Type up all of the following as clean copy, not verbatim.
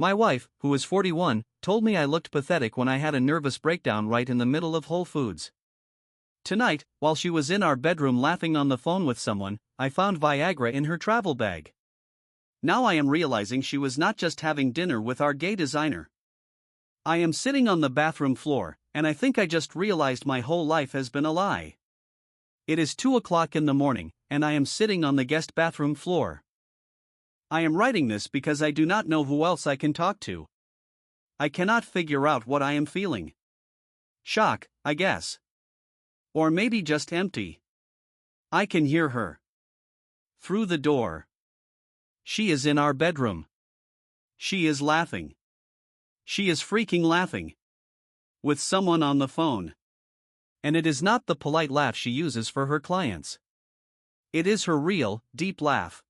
My wife, who is 41, told me I looked pathetic when I had a nervous breakdown right in the middle of Whole Foods. Tonight, while she was in our bedroom laughing on the phone with someone, I found Viagra in her travel bag. Now I am realizing she was not just having dinner with our gay designer. I am sitting on the bathroom floor, and I think I just realized my whole life has been a lie. It is 2 o'clock in the morning, and I am sitting on the guest bathroom floor. I am writing this because I do not know who else I can talk to. I cannot figure out what I am feeling. Shock, I guess. Or maybe just empty. I can hear her. Through the door. She is in our bedroom. She is laughing. She is freaking laughing. With someone on the phone. And it is not the polite laugh she uses for her clients. It is her real, deep laugh.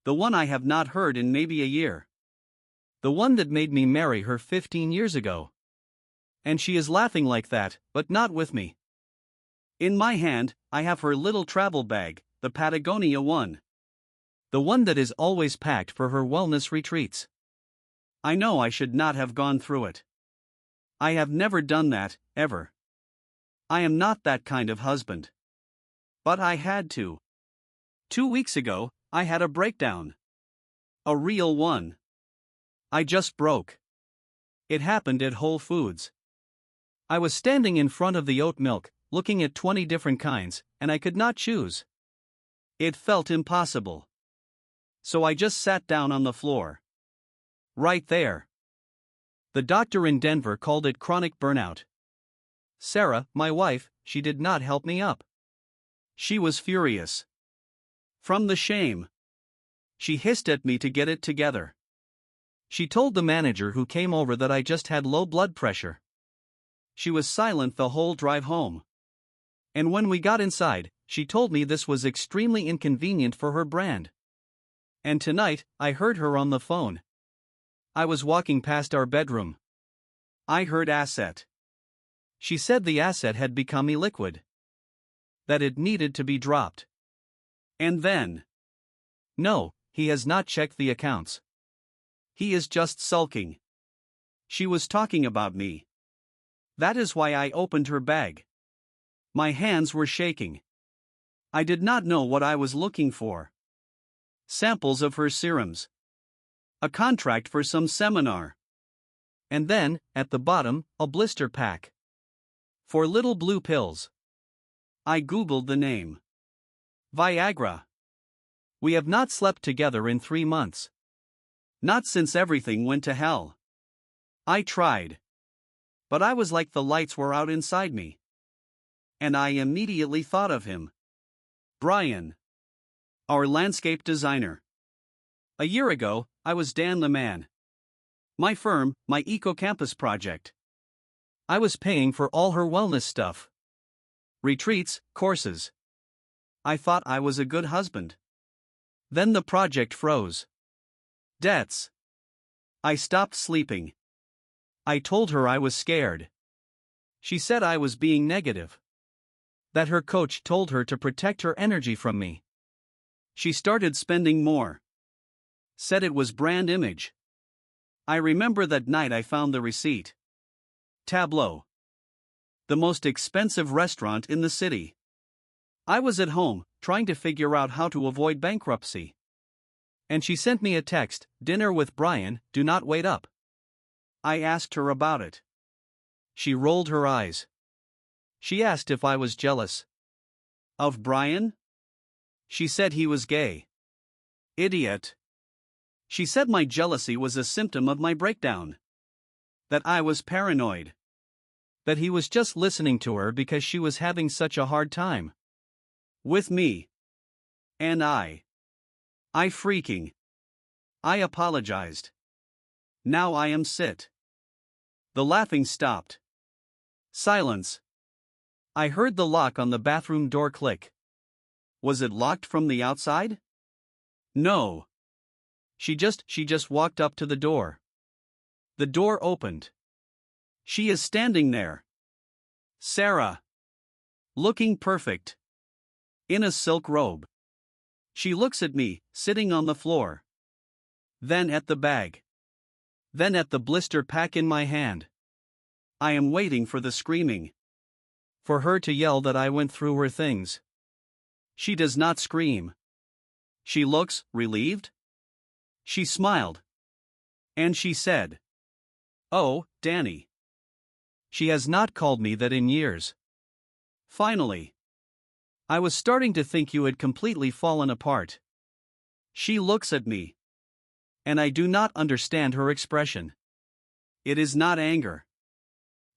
The one I have not heard in maybe a year. The one that made me marry her 15 years ago. And she is laughing like that, but not with me. In my hand, I have her little travel bag, the Patagonia one. The one that is always packed for her wellness retreats. I know I should not have gone through it. I have never done that, ever. I am not that kind of husband. But I had to. 2 weeks ago, I had a breakdown. A real one. I just broke. It happened at Whole Foods. I was standing in front of the oat milk, looking at 20 different kinds, and I could not choose. It felt impossible. So I just sat down on the floor. Right there. The doctor in Denver called it chronic burnout. Sarah, my wife, she did not help me up. She was furious. From the shame. She hissed at me to get it together. She told the manager who came over that I just had low blood pressure. She was silent the whole drive home. And when we got inside, she told me this was extremely inconvenient for her brand. And tonight, I heard her on the phone. I was walking past our bedroom. I heard asset. She said the asset had become illiquid. That it needed to be dropped. And then. No, he has not checked the accounts. He is just sulking. She was talking about me. That is why I opened her bag. My hands were shaking. I did not know what I was looking for. Samples of her serums. A contract for some seminar. And then, at the bottom, a blister pack. For little blue pills. I googled the name. Viagra. We have not slept together in 3 months. Not since everything went to hell. I tried. But I was like the lights were out inside me. And I immediately thought of him. Brian. Our landscape designer. A year ago, I was Dan the Man. My firm, my eco-campus project. I was paying for all her wellness stuff. Retreats, courses. I thought I was a good husband. Then the project froze. Debts. I stopped sleeping. I told her I was scared. She said I was being negative. That her coach told her to protect her energy from me. She started spending more. Said it was brand image. I remember that night I found the receipt. Tableau. The most expensive restaurant in the city. I was at home, trying to figure out how to avoid bankruptcy. And she sent me a text, "Dinner with Brian, do not wait up." I asked her about it. She rolled her eyes. She asked if I was jealous. Of Brian? She said he was gay. Idiot. She said my jealousy was a symptom of my breakdown. That I was paranoid. That he was just listening to her because she was having such a hard time. With me. And I freaking. I apologized. Now I am sit. The laughing stopped. Silence. I heard the lock on the bathroom door click. Was it locked from the outside? No. She just walked up to the door. The door opened. She is standing there. Sarah. Looking perfect. In a silk robe. She looks at me, sitting on the floor. Then at the bag. then at the blister pack in my hand. I am waiting for the screaming. For her to yell that I went through her things. She does not scream. She looks relieved. She smiled. And she said, "Oh, Danny." She has not called me that in years. Finally. I was starting to think you had completely fallen apart. She looks at me. And I do not understand her expression. It is not anger.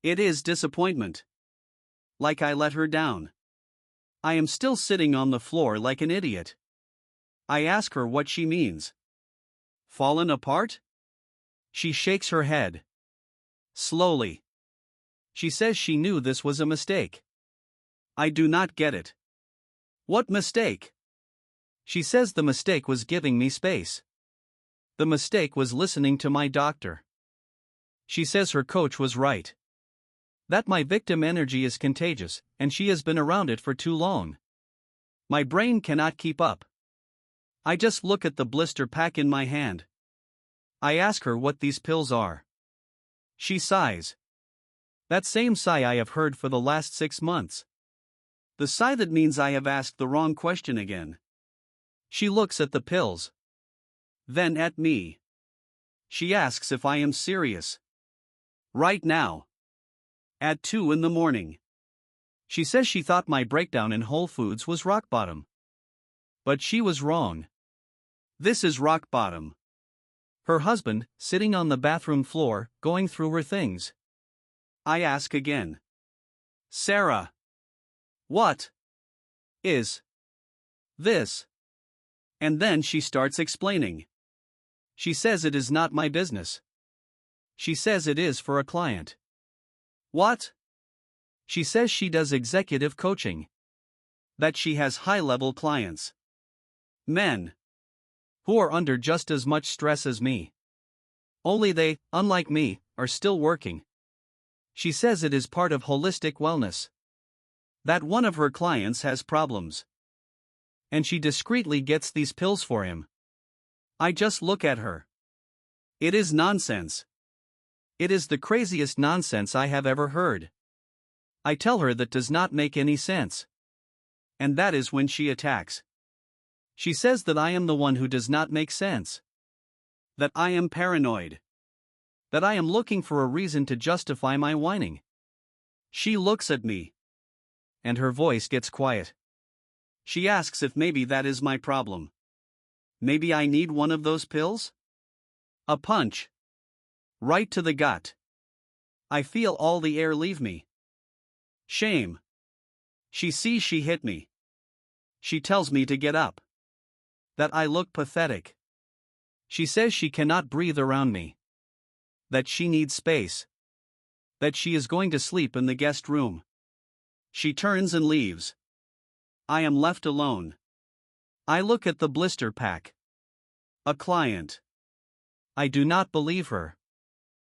It is disappointment. Like I let her down. I am still sitting on the floor like an idiot. I ask her what she means. Fallen apart? She shakes her head. Slowly. She says she knew this was a mistake. I do not get it. What mistake? She says the mistake was giving me space. The mistake was listening to my doctor. She says her coach was right. That my victim energy is contagious, and she has been around it for too long. My brain cannot keep up. I just look at the blister pack in my hand. I ask her what these pills are. She sighs. That same sigh I have heard for the last 6 months. The sigh that means I have asked the wrong question again. She looks at the pills. Then at me. She asks if I am serious. Right now. At 2 in the morning. She says she thought my breakdown in Whole Foods was rock bottom. But she was wrong. This is rock bottom. Her husband, sitting on the bathroom floor, going through her things. I ask again. Sarah. What is this? And then she starts explaining. She says it is not my business. She says it is for a client. What? She says she does executive coaching. That she has high-level clients. Men. Who are under just as much stress as me. Only they, unlike me, are still working. She says it is part of holistic wellness. That one of her clients has problems. And she discreetly gets these pills for him. I just look at her. It is nonsense. It is the craziest nonsense I have ever heard. I tell her that does not make any sense. And that is when she attacks. She says that I am the one who does not make sense. That I am paranoid. That I am looking for a reason to justify my whining. She looks at me. And her voice gets quiet. She asks if maybe that is my problem. Maybe I need one of those pills? A punch. Right to the gut. I feel all the air leave me. Shame. She sees she hit me. She tells me to get up. That I look pathetic. She says she cannot breathe around me. That she needs space. That she is going to sleep in the guest room. She turns and leaves. I am left alone. I look at the blister pack. A client. I do not believe her.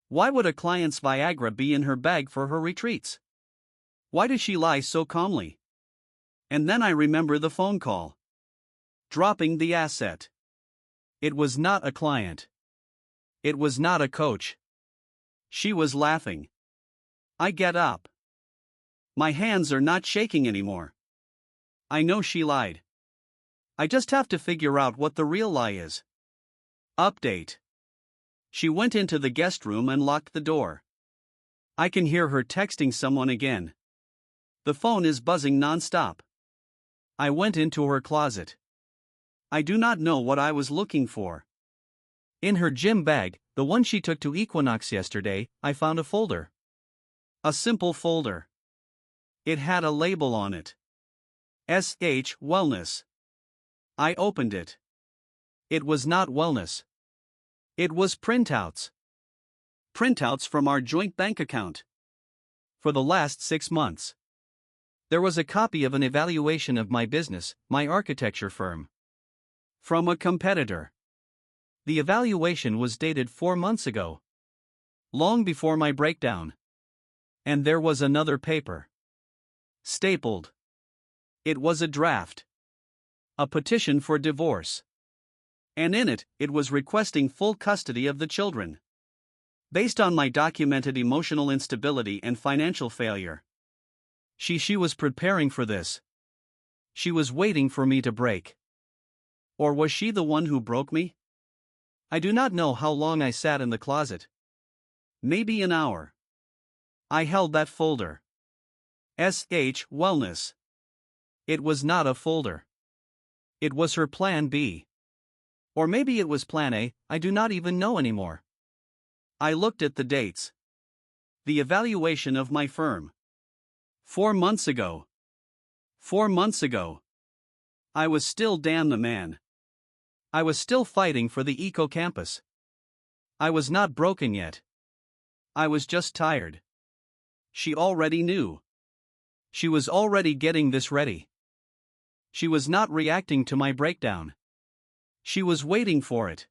Why would a client's Viagra be in her bag for her retreats? Why does she lie so calmly? And then I remember the phone call. Dropping the asset. It was not a client. It was not a coach. She was laughing. I get up. My hands are not shaking anymore. I know she lied. I just have to figure out what the real lie is. Update. She went into the guest room and locked the door. I can hear her texting someone again. The phone is buzzing non-stop. I went into her closet. I do not know what I was looking for. In her gym bag, the one she took to Equinox yesterday, I found a folder. A simple folder. It had a label on it. SH Wellness. I opened it. It was not wellness. It was printouts. Printouts from our joint bank account. For the last 6 months. There was a copy of an evaluation of my business, my architecture firm. From a competitor. The evaluation was dated 4 months ago. Long before my breakdown. And there was another paper. Stapled. It was a draft. A petition for divorce. And in it, it was requesting full custody of the children. Based on my documented emotional instability and financial failure. She was preparing for this. She was waiting for me to break. Or was she the one who broke me? I do not know how long I sat in the closet. Maybe an hour. I held that folder. Wellness. It was not a folder. It was her plan B. Or maybe it was plan A, I do not even know anymore. I looked at the dates. The evaluation of my firm. 4 months ago. 4 months ago. I was still damn the man. I was still fighting for the eco campus. I was not broken yet. I was just tired. She already knew. She was already getting this ready. She was not reacting to my breakdown. She was waiting for it.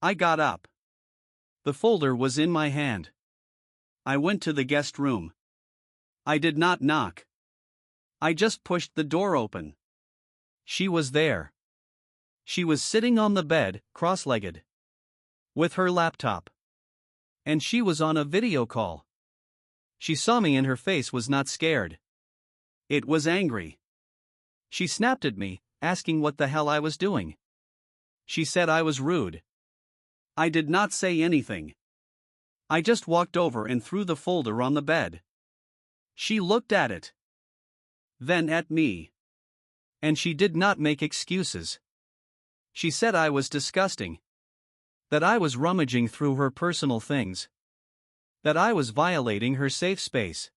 I got up. The folder was in my hand. I went to the guest room. I did not knock. I just pushed the door open. She was there. She was sitting on the bed, cross-legged, with her laptop. And she was on a video call. She saw me and her face was not scared. It was angry. She snapped at me, asking what the hell I was doing. She said I was rude. I did not say anything. I just walked over and threw the folder on the bed. She looked at it. Then at me. And she did not make excuses. She said I was disgusting. That I was rummaging through her personal things. That I was violating her safe space.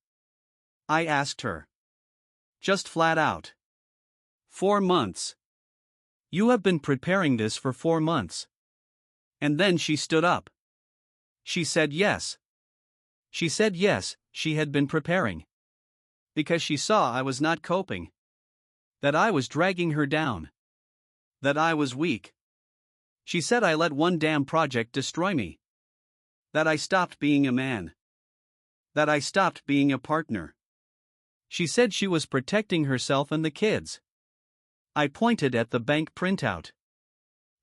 I asked her. Just flat out. 4 months. You have been preparing this for 4 months. And then she stood up. She said yes. She said yes, she had been preparing. Because she saw I was not coping. That I was dragging her down. That I was weak. She said I let one damn project destroy me. That I stopped being a man. That I stopped being a partner. She said she was protecting herself and the kids. I pointed at the bank printout.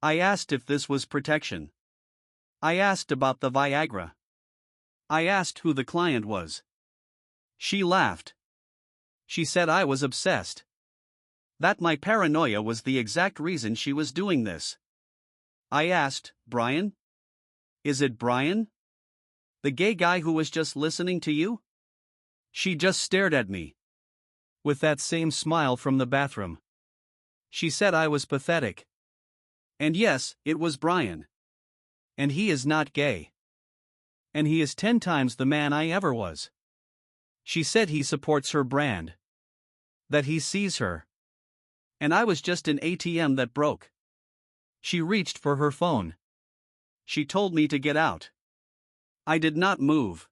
I asked if this was protection. I asked about the Viagra. I asked who the client was. She laughed. She said I was obsessed. That my paranoia was the exact reason she was doing this. I asked, Brian? Is it Brian? The gay guy who was just listening to you? She just stared at me. With that same smile from the bathroom. She said I was pathetic. And yes, it was Brian. And he is not gay. And he is 10 times the man I ever was. She said he supports her brand. That he sees her. And I was just an ATM that broke. She reached for her phone. She told me to get out. I did not move.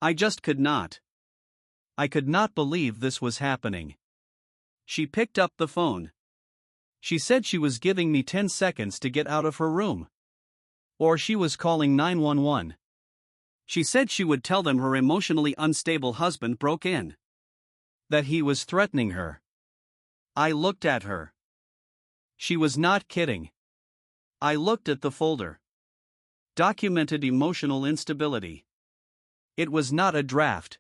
I just could not. I could not believe this was happening. She picked up the phone. She said she was giving me 10 seconds to get out of her room. Or she was calling 911. She said she would tell them her emotionally unstable husband broke in. That he was threatening her. I looked at her. She was not kidding. I looked at the folder. Documented emotional instability. It was not a draft.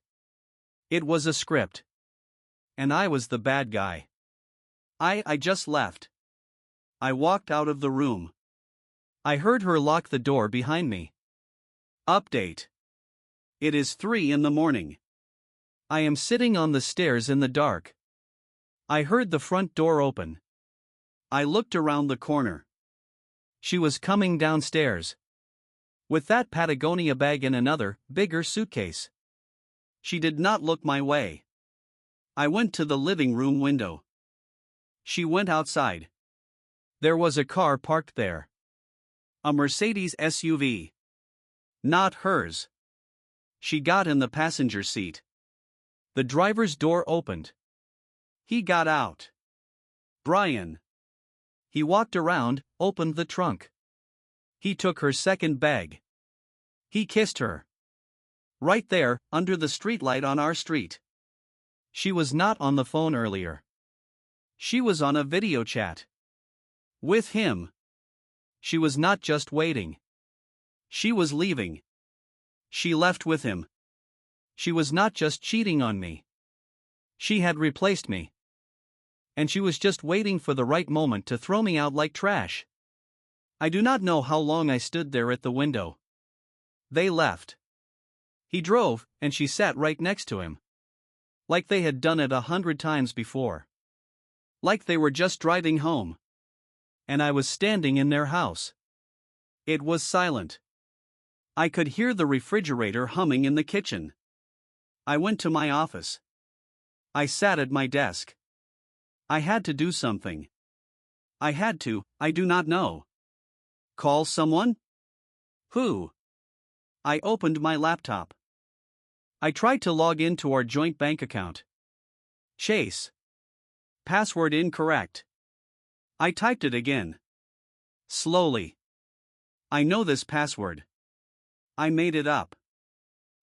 It was a script. And I was the bad guy. I just left. I walked out of the room. I heard her lock the door behind me. Update. It is 3 in the morning. I am sitting on the stairs in the dark. I heard the front door open. I looked around the corner. She was coming downstairs. With that Patagonia bag and another, bigger suitcase. She did not look my way. I went to the living room window. She went outside. There was a car parked there. A Mercedes SUV. Not hers. She got in the passenger seat. The driver's door opened. He got out. Brian. He walked around, opened the trunk. He took her second bag. He kissed her. Right there, under the streetlight on our street. She was not on the phone earlier. She was on a video chat. With him. She was not just waiting. She was leaving. She left with him. She was not just cheating on me. She had replaced me. And she was just waiting for the right moment to throw me out like trash. I do not know how long I stood there at the window. They left. He drove, and she sat right next to him. Like they had done it 100 times before. Like they were just driving home. And I was standing in their house. It was silent. I could hear the refrigerator humming in the kitchen. I went to my office. I sat at my desk. I had to do something. I do not know. Call someone? Who? I opened my laptop. I tried to log into our joint bank account. Chase. Password incorrect. I typed it again. Slowly. I know this password. I made it up.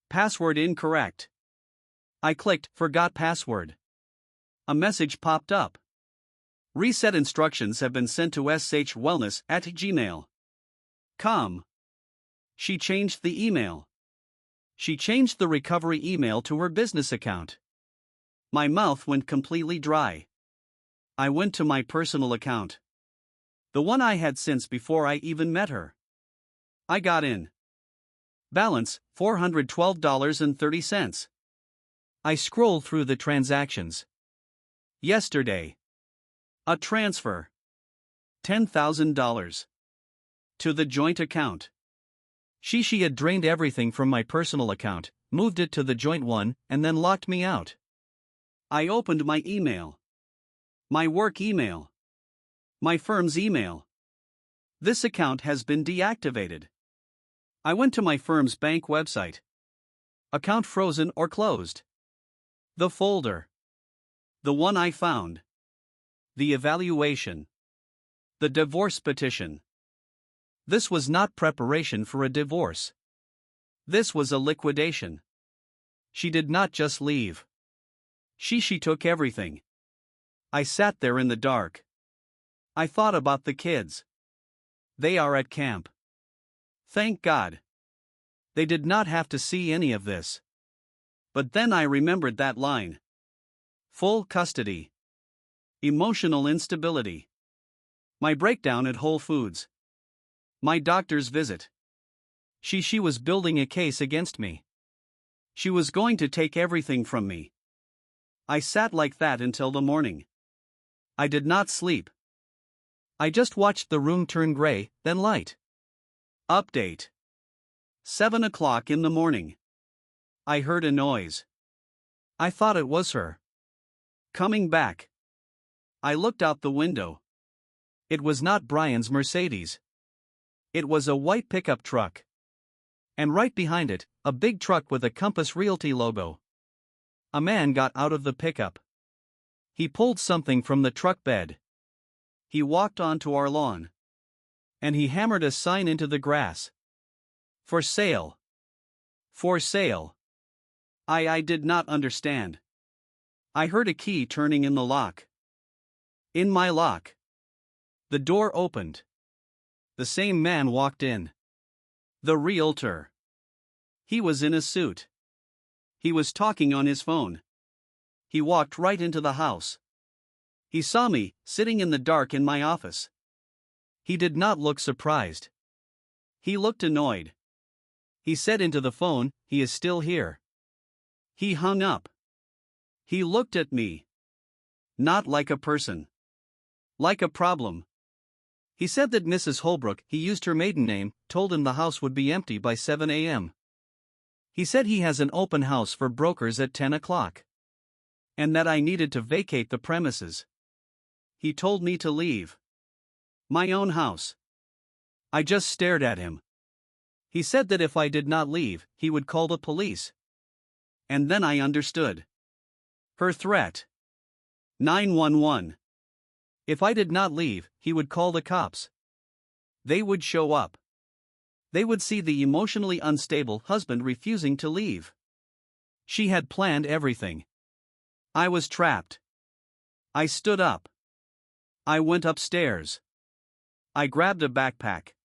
Password incorrect. I clicked Forgot Password. A message popped up. Reset instructions have been sent to shwellness@gmail.com. She changed the email. She changed the recovery email to her business account. My mouth went completely dry. I went to my personal account. The one I had since before I even met her. I got in. Balance, $412.30. I scrolled through the transactions. Yesterday. A transfer. $10,000. To the joint account. She had drained everything from my personal account, moved it to the joint one, and then locked me out. I opened my email. My work email. My firm's email. This account has been deactivated. I went to my firm's bank website. Account frozen or closed. The folder. The one I found. The evaluation. The divorce petition. This was not preparation for a divorce. This was a liquidation. She did not just leave. She took everything. I sat there in the dark. I thought about the kids. They are at camp. Thank God. They did not have to see any of this. But then I remembered that line. Full custody. Emotional instability. My breakdown at Whole Foods. My doctor's visit. She was building a case against me. She was going to take everything from me. I sat like that until the morning. I did not sleep. I just watched the room turn gray, then light. Update. 7 o'clock in the morning. I heard a noise. I thought it was her. Coming back. I looked out the window. It was not Brian's Mercedes. It was a white pickup truck. And right behind it, a big truck with a Compass Realty logo. A man got out of the pickup. He pulled something from the truck bed. He walked onto our lawn. And he hammered a sign into the grass. For sale. For sale. I did not understand. I heard a key turning in the lock. In my lock. The door opened. The same man walked in. The realtor. He was in a suit. He was talking on his phone. He walked right into the house. He saw me, sitting in the dark in my office. He did not look surprised. He looked annoyed. He said into the phone, "He is still here." He hung up. He looked at me. Not like a person. Like a problem. He said that Mrs. Holbrook, he used her maiden name, told him the house would be empty by 7 a.m. He said he has an open house for brokers at 10 o'clock. And that I needed to vacate the premises. He told me to leave. My own house. I just stared at him. He said that if I did not leave, he would call the police. And then I understood. Her threat. 911. If I did not leave, he would call the cops. They would show up. They would see the emotionally unstable husband refusing to leave. She had planned everything. I was trapped. I stood up. I went upstairs. I grabbed a backpack.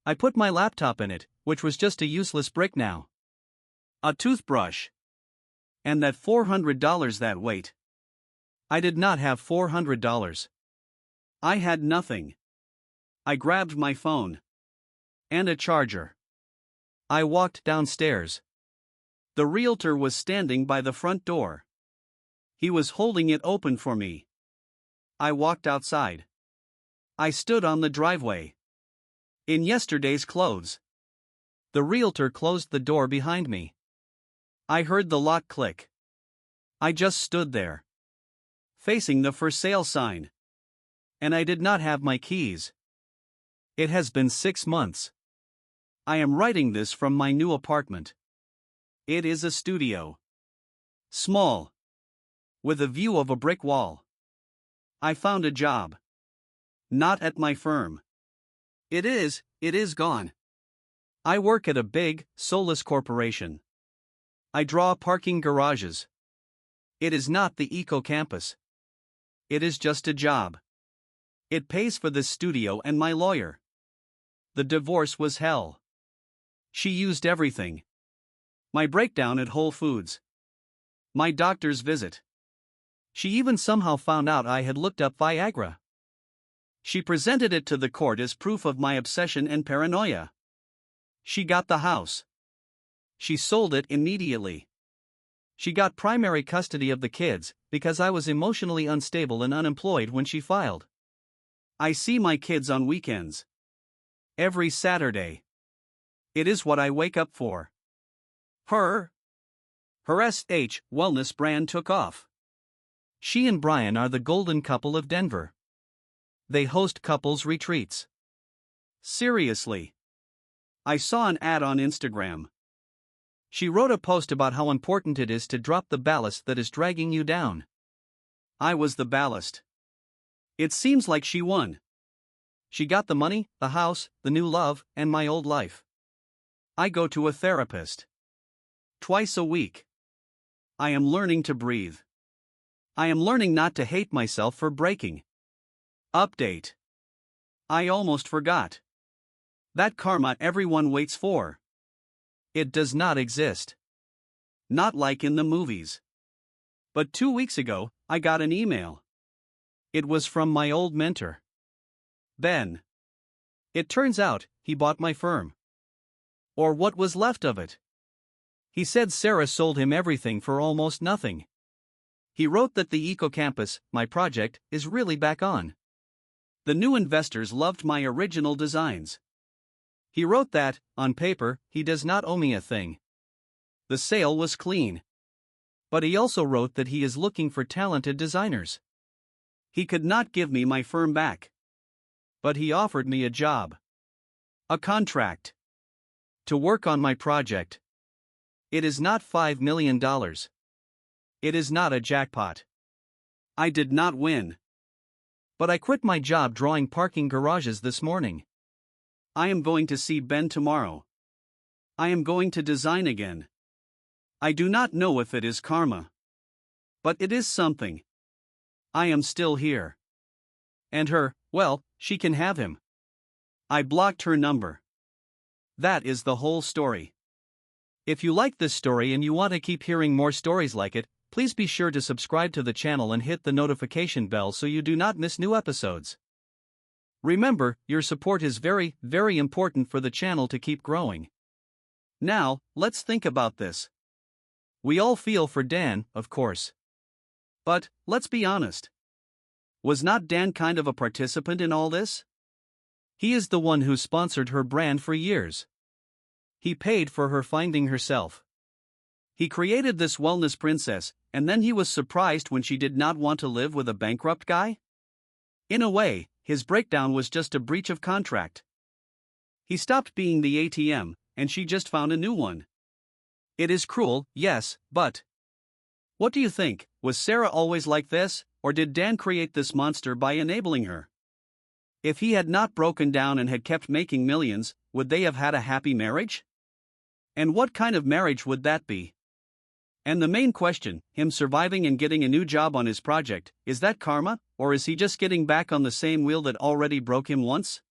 I put my laptop in it, which was just a useless brick now. A toothbrush. And that $400 that weight. I did not have $400. I had nothing. I grabbed my phone. And a charger. I walked downstairs. The realtor was standing by the front door. He was holding it open for me. I walked outside. I stood on the driveway. In yesterday's clothes. The realtor closed the door behind me. I heard the lock click. I just stood there, facing the for sale sign. And I did not have my keys. It has been 6 months. I am writing this from my new apartment. It is a studio. Small. With a view of a brick wall. I found a job. Not at my firm. It is gone. I work at a big, soulless corporation. I draw parking garages. It is not the eco-campus. It is just a job. It pays for this studio and my lawyer. The divorce was hell. She used everything. My breakdown at Whole Foods. My doctor's visit. She even somehow found out I had looked up Viagra. She presented it to the court as proof of my obsession and paranoia. She got the house. She sold it immediately. She got primary custody of the kids because I was emotionally unstable and unemployed when she filed. I see my kids on weekends. Every Saturday. It is what I wake up for. Her SH wellness brand took off. She and Brian are the golden couple of Denver. They host couples retreats. Seriously. I saw an ad on Instagram. She wrote a post about how important it is to drop the ballast that is dragging you down. I was the ballast. It seems like she won. She got the money, the house, the new love, and my old life. I go to a therapist. Twice a week. I am learning to breathe. I am learning not to hate myself for breaking. Update. I almost forgot. That karma everyone waits for. It does not exist. Not like in the movies. But 2 weeks ago, I got an email. It was from my old mentor, Ben. It turns out, he bought my firm. Or what was left of it. He said Sarah sold him everything for almost nothing. He wrote that the eco-campus, my project, is really back on. The new investors loved my original designs. He wrote that, on paper, he does not owe me a thing. The sale was clean. But he also wrote that he is looking for talented designers. He could not give me my firm back. But he offered me a job. A contract. To work on my project. It is not $5 million. It is not a jackpot. I did not win. But I quit my job drawing parking garages this morning. I am going to see Ben tomorrow. I am going to design again. I do not know if it is karma. But it is something. I am still here. And her, well, she can have him. I blocked her number. That is the whole story. If you like this story and you want to keep hearing more stories like it, please be sure to subscribe to the channel and hit the notification bell so you do not miss new episodes. Remember, your support is very, very important for the channel to keep growing. Now, let's think about this. We all feel for Dan, of course. But, let's be honest. Was not Dan kind of a participant in all this? He is the one who sponsored her brand for years. He paid for her finding herself. He created this wellness princess, and then he was surprised when she did not want to live with a bankrupt guy? In a way, his breakdown was just a breach of contract. He stopped being the ATM, and she just found a new one. It is cruel, yes, but... What do you think? Was Sarah always like this, or did Dan create this monster by enabling her? If he had not broken down and had kept making millions, would they have had a happy marriage? And what kind of marriage would that be? And the main question, him surviving and getting a new job on his project, is that karma, or is he just getting back on the same wheel that already broke him once?